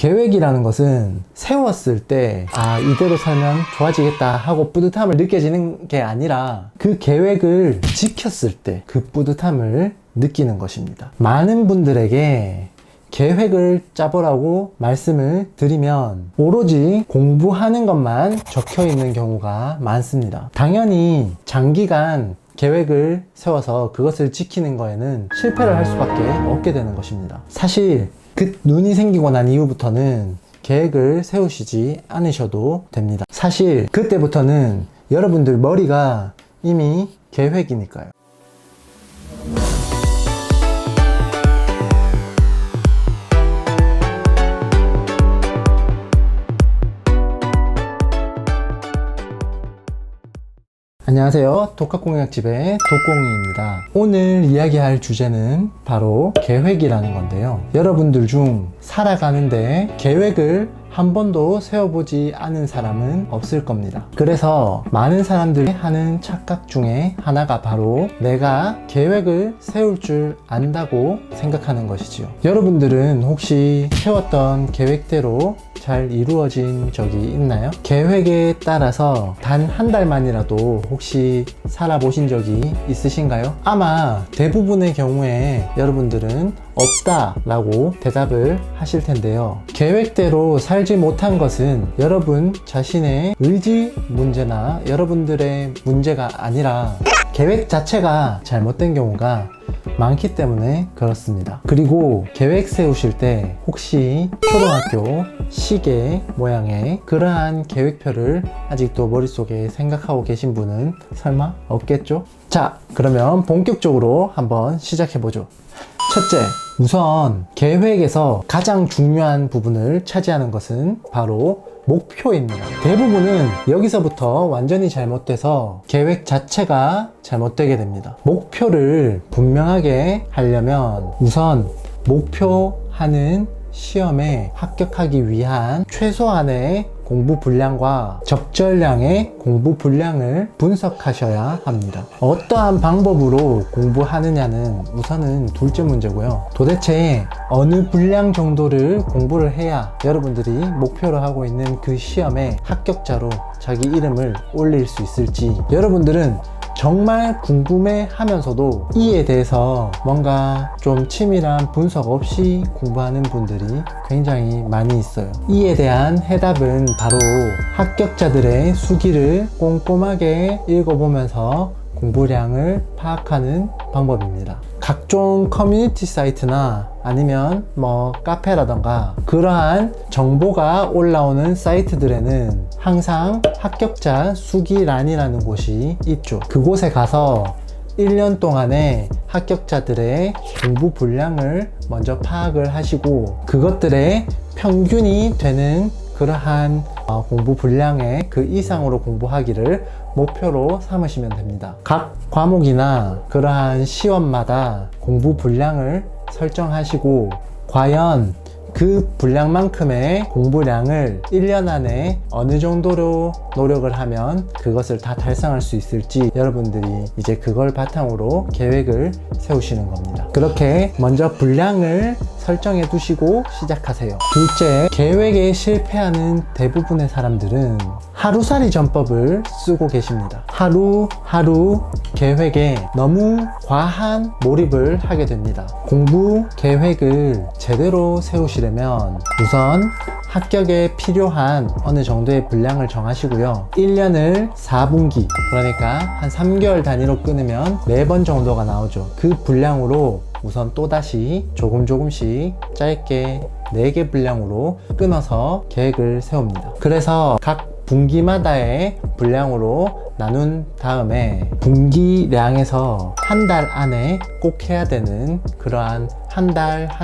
계획이라는 것은 세웠을 때 이대로 살면 좋아지겠다 하고 뿌듯함을 느껴지는 게 아니라 그 계획을 지켰을 때 그 뿌듯함을 느끼는 것입니다. 많은 분들에게 계획을 짜보라고 말씀을 드리면 오로지 공부하는 것만 적혀 있는 경우가 많습니다. 당연히 장기간 계획을 세워서 그것을 지키는 거에는 실패를 할 수밖에 없게 되는 것입니다. 사실 그 눈이 생기고 난 이후부터는 계획을 세우시지 않으셔도 됩니다. 사실 그때부터는 여러분들 머리가 이미 계획이니까요. 안녕하세요. 독학공약집의 독공이입니다. 오늘 이야기할 주제는 바로 계획이라는 건데요. 여러분들 중 살아가는데 계획을 한 번도 세워보지 않은 사람은 없을 겁니다. 그래서 많은 사람들이 하는 착각 중에 하나가 바로 내가 계획을 세울 줄 안다고 생각하는 것이지요. 여러분들은 혹시 세웠던 계획대로 잘 이루어진 적이 있나요? 계획에 따라서 단 한 달만이라도 혹시 살아보신 적이 있으신가요? 아마 대부분의 경우에 여러분들은 없다 라고 대답을 하실 텐데요. 계획대로 살지 못한 것은 여러분 자신의 의지 문제나 여러분들의 문제가 아니라 계획 자체가 잘못된 경우가 많기 때문에 그렇습니다. 그리고 계획 세우실 때 혹시 초등학교 시계 모양의 그러한 계획표를 아직도 머릿속에 생각하고 계신 분은 설마 없겠죠? 자, 그러면 본격적으로 한번 시작해보죠. 첫째, 우선 계획에서 가장 중요한 부분을 차지하는 것은 바로 목표입니다. 대부분은 여기서부터 완전히 잘못돼서 계획 자체가 잘못되게 됩니다. 목표를 분명하게 하려면 우선 목표하는 시험에 합격하기 위한 최소한의 공부 분량과 적절량의 공부 분량을 분석하셔야 합니다. 어떠한 방법으로 공부하느냐는 우선은 둘째 문제고요. 도대체 어느 분량 정도를 공부를 해야 여러분들이 목표로 하고 있는 그 시험에 합격자로 자기 이름을 올릴 수 있을지 여러분들은 정말 궁금해 하면서도 이에 대해서 뭔가 좀 치밀한 분석 없이 공부하는 분들이 굉장히 많이 있어요. 이에 대한 해답은 바로 합격자들의 수기를 꼼꼼하게 읽어보면서 공부량을 파악하는 방법입니다. 각종 커뮤니티 사이트나 아니면 카페라던가 그러한 정보가 올라오는 사이트들에는 항상 합격자 수기란이라는 곳이 있죠. 그곳에 가서 1년 동안의 합격자들의 공부 분량을 먼저 파악을 하시고 그것들의 평균이 되는 그러한 공부 분량의 그 이상으로 공부하기를 목표로 삼으시면 됩니다. 각 과목이나 그러한 시험마다 공부 분량을 설정하시고 과연 그 분량만큼의 공부량을 1년 안에 어느 정도로 노력을 하면 그것을 다 달성할 수 있을지 여러분들이 이제 그걸 바탕으로 계획을 세우시는 겁니다. 그렇게 먼저 분량을 설정해 두시고 시작하세요. 둘째, 계획에 실패하는 대부분의 사람들은 하루살이 전법을 쓰고 계십니다. 하루 계획에 너무 과한 몰입을 하게 됩니다. 공부 계획을 제대로 세우시려면 우선 합격에 필요한 어느 정도의 분량을 정하시고요. 1년을 4분기, 그러니까 한 3개월 단위로 끊으면 4번 정도가 나오죠. 그 분량으로 우선 또다시 조금씩 짧게 4개 분량으로 끊어서 계획을 세웁니다. 그래서 각 분기마다의 분량으로 나눈 다음에 분기량에서 한 달 안에 꼭 해야 되는 그러한 한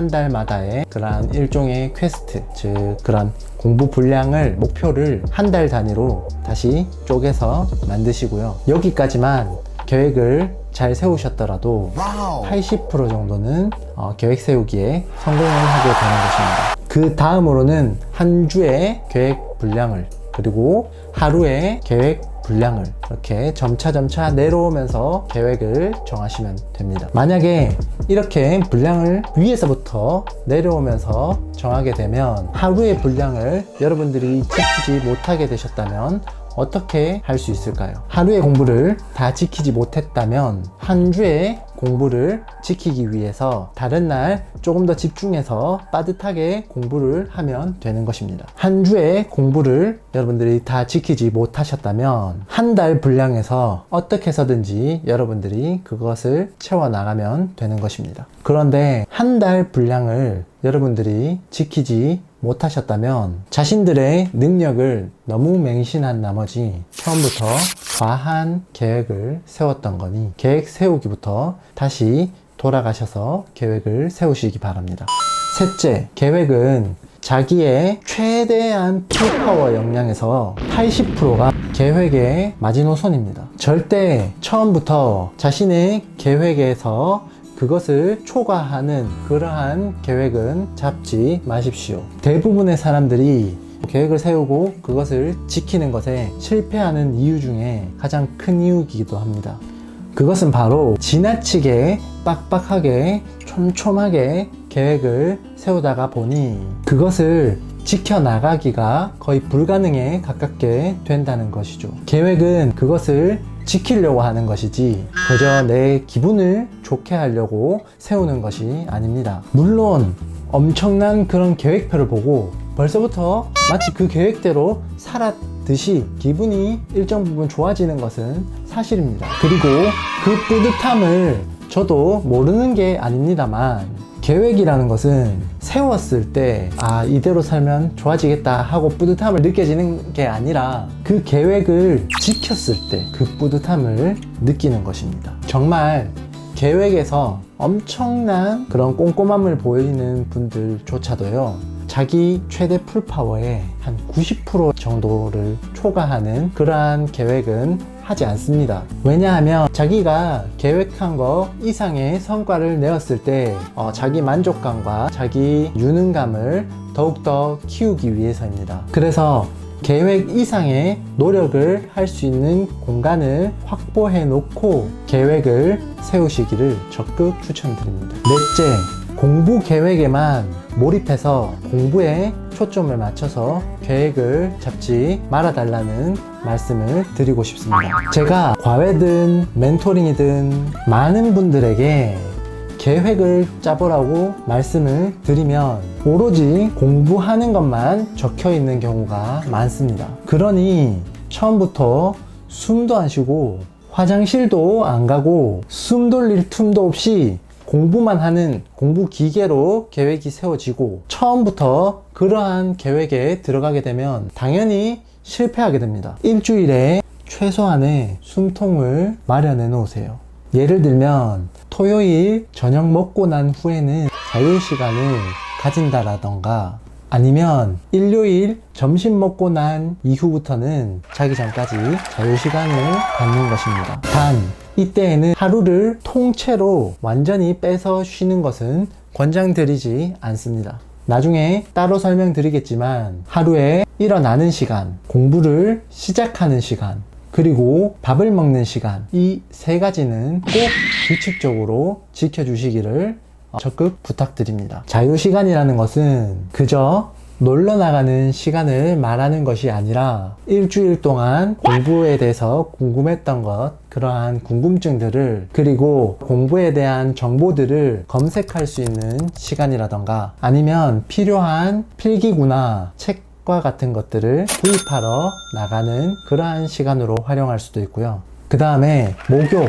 달마다의 그러한 일종의 퀘스트, 즉 그런 공부 분량을 목표를 한 달 단위로 다시 쪼개서 만드시고요. 여기까지만 계획을 잘 세우셨더라도 80% 정도는 계획 세우기에 성공을 하게 되는 것입니다. 그 다음으로는 한 주의 계획 분량을 그리고 하루의 계획 분량을 이렇게 점차 내려오면서 계획을 정하시면 됩니다. 만약에 이렇게 분량을 위에서부터 내려오면서 정하게 되면 하루의 분량을 여러분들이 지키지 못하게 되셨다면 어떻게 할 수 있을까요? 하루의 공부를 다 지키지 못했다면 한 주의 공부를 지키기 위해서 다른 날 조금 더 집중해서 빠듯하게 공부를 하면 되는 것입니다. 한 주의 공부를 여러분들이 다 지키지 못하셨다면 한 달 분량에서 어떻게 해서든지 여러분들이 그것을 채워나가면 되는 것입니다. 그런데 한 달 분량을 여러분들이 지키지 못하셨다면 자신들의 능력을 너무 맹신한 나머지 처음부터 과한 계획을 세웠던 거니 계획 세우기부터 다시 돌아가셔서 계획을 세우시기 바랍니다. 셋째, 계획은 자기의 최대한 풀파워 역량에서 80%가 계획의 마지노선입니다. 절대 처음부터 자신의 계획에서 그것을 초과하는 그러한 계획은 잡지 마십시오. 대부분의 사람들이 계획을 세우고 그것을 지키는 것에 실패하는 이유 중에 가장 큰 이유이기도 합니다. 그것은 바로 지나치게 빡빡하게 촘촘하게 계획을 세우다가 보니 그것을 지켜나가기가 거의 불가능에 가깝게 된다는 것이죠. 계획은 그것을 지키려고 하는 것이지 그저 내 기분을 좋게 하려고 세우는 것이 아닙니다. 물론 엄청난 그런 계획표를 보고 벌써부터 마치 그 계획대로 살았듯이 기분이 일정 부분 좋아지는 것은 사실입니다. 그리고 그 뿌듯함을 저도 모르는 게 아닙니다만 계획이라는 것은 세웠을 때 이대로 살면 좋아지겠다 하고 뿌듯함을 느껴지는 게 아니라 그 계획을 지켰을 때 그 뿌듯함을 느끼는 것입니다. 정말 계획에서 엄청난 그런 꼼꼼함을 보이는 분들조차도요, 자기 최대 풀파워의 한 90% 정도를 초과하는 그러한 계획은 하지 않습니다. 왜냐하면 자기가 계획한 거 이상의 성과를 내었을 때 자기 만족감과 자기 유능감을 더욱더 키우기 위해서입니다. 그래서 계획 이상의 노력을 할 수 있는 공간을 확보해 놓고 계획을 세우시기를 적극 추천드립니다. 넷째, 공부 계획에만 몰입해서 공부에 초점을 맞춰서 계획을 잡지 말아달라는 말씀을 드리고 싶습니다. 제가 과외든 멘토링이든 많은 분들에게 계획을 짜보라고 말씀을 드리면 오로지 공부하는 것만 적혀 있는 경우가 많습니다. 그러니 처음부터 숨도 안 쉬고 화장실도 안 가고 숨 돌릴 틈도 없이 공부만 하는 공부 기계로 계획이 세워지고 처음부터 그러한 계획에 들어가게 되면 당연히 실패하게 됩니다. 일주일에 최소한의 숨통을 마련해 놓으세요. 예를 들면 토요일 저녁 먹고 난 후에는 자유시간을 가진다라던가 아니면 일요일 점심 먹고 난 이후부터는 자기 전까지 자유시간을 갖는 것입니다. 단 이때에는 하루를 통째로 완전히 빼서 쉬는 것은 권장드리지 않습니다. 나중에 따로 설명드리겠지만 하루에 일어나는 시간, 공부를 시작하는 시간, 그리고 밥을 먹는 시간, 이 세 가지는 꼭 규칙적으로 지켜주시기를 적극 부탁드립니다. 자유시간이라는 것은 그저 놀러 나가는 시간을 말하는 것이 아니라 일주일 동안 공부에 대해서 궁금했던 것, 그러한 궁금증들을 그리고 공부에 대한 정보들을 검색할 수 있는 시간이라던가 아니면 필요한 필기구나 책과 같은 것들을 구입하러 나가는 그러한 시간으로 활용할 수도 있고요. 그 다음에 목욕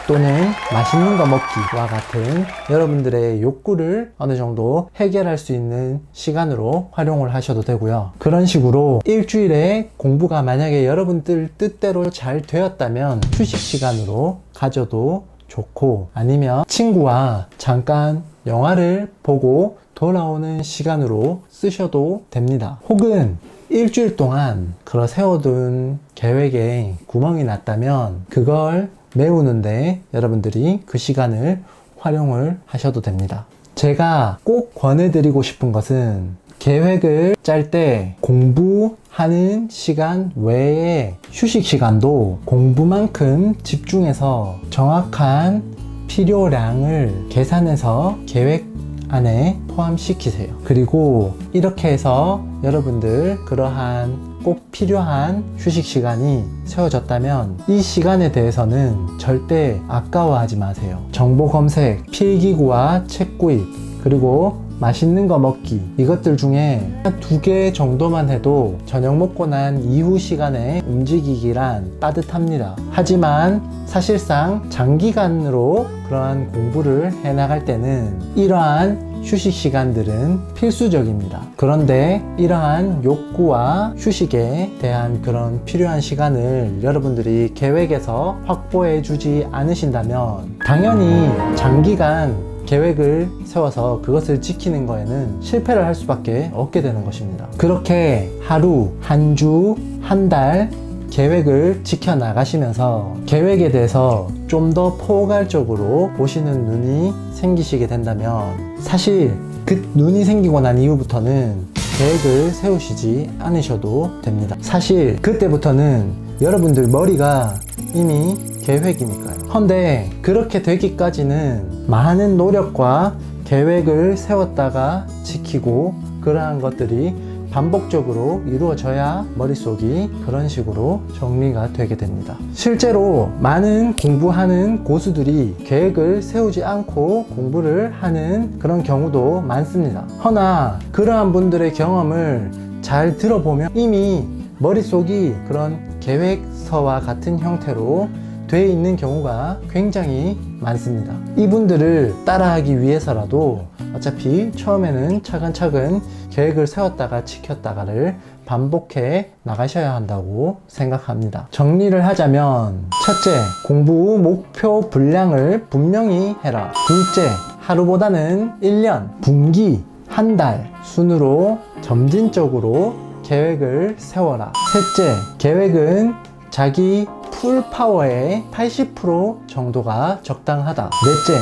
또는 맛있는 거 먹기와 같은 여러분들의 욕구를 어느 정도 해결할 수 있는 시간으로 활용을 하셔도 되고요. 그런 식으로 일주일에 공부가 만약에 여러분들 뜻대로 잘 되었다면 휴식 시간으로 가져도 좋고 아니면 친구와 잠깐 영화를 보고 돌아오는 시간으로 쓰셔도 됩니다. 혹은 일주일 동안 그런 세워둔 계획에 구멍이 났다면 그걸 메우는데 여러분들이 그 시간을 활용을 하셔도 됩니다. 제가 꼭 권해드리고 싶은 것은 계획을 짤 때 공부하는 시간 외에 휴식 시간도 공부만큼 집중해서 정확한 필요량을 계산해서 계획 안에 포함시키세요. 그리고 이렇게 해서 여러분들 그러한 꼭 필요한 휴식 시간이 세워졌다면 이 시간에 대해서는 절대 아까워하지 마세요. 정보 검색, 필기구와 책 구입, 그리고 맛있는 거 먹기, 이것들 중에 한 2개 정도만 해도 저녁 먹고 난 이후 시간에 움직이기란 빠듯합니다. 하지만 사실상 장기간으로 그러한 공부를 해나갈 때는 이러한 휴식 시간들은 필수적입니다. 그런데 이러한 욕구와 휴식에 대한 그런 필요한 시간을 여러분들이 계획에서 확보해 주지 않으신다면 당연히 장기간 계획을 세워서 그것을 지키는 거에는 실패를 할 수밖에 없게 되는 것입니다. 그렇게 하루, 한 주, 한 달 계획을 지켜나가시면서 계획에 대해서 좀 더 포괄적으로 보시는 눈이 생기시게 된다면 사실 그 눈이 생기고 난 이후부터는 계획을 세우시지 않으셔도 됩니다. 사실 그때부터는 여러분들 머리가 이미 계획이니까요. 헌데 그렇게 되기까지는 많은 노력과 계획을 세웠다가 지키고 그러한 것들이 반복적으로 이루어져야 머릿속이 그런 식으로 정리가 되게 됩니다. 실제로 많은 공부하는 고수들이 계획을 세우지 않고 공부를 하는 그런 경우도 많습니다. 허나 그러한 분들의 경험을 잘 들어보면 이미 머릿속이 그런 계획서와 같은 형태로 되어 있는 경우가 굉장히 많습니다. 이분들을 따라하기 위해서라도 어차피 처음에는 차근차근 계획을 세웠다가 지켰다가를 반복해 나가셔야 한다고 생각합니다. 정리를 하자면 첫째, 공부 목표 분량을 분명히 해라. 둘째, 하루보다는 1년, 분기, 한 달 순으로 점진적으로 계획을 세워라. 셋째, 계획은 자기 풀파워의 80% 정도가 적당하다. 넷째,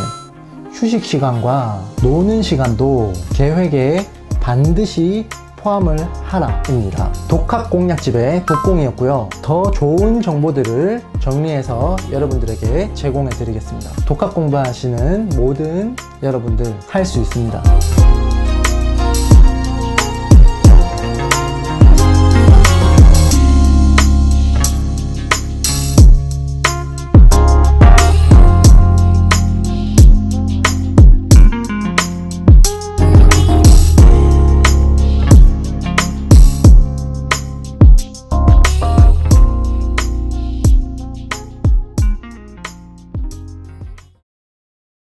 휴식 시간과 노는 시간도 계획에 반드시 포함을 하라 입니다. 독학공략집의 독공이었고요. 더 좋은 정보들을 정리해서 여러분들에게 제공해 드리겠습니다. 독학 공부하시는 모든 여러분들 할 수 있습니다.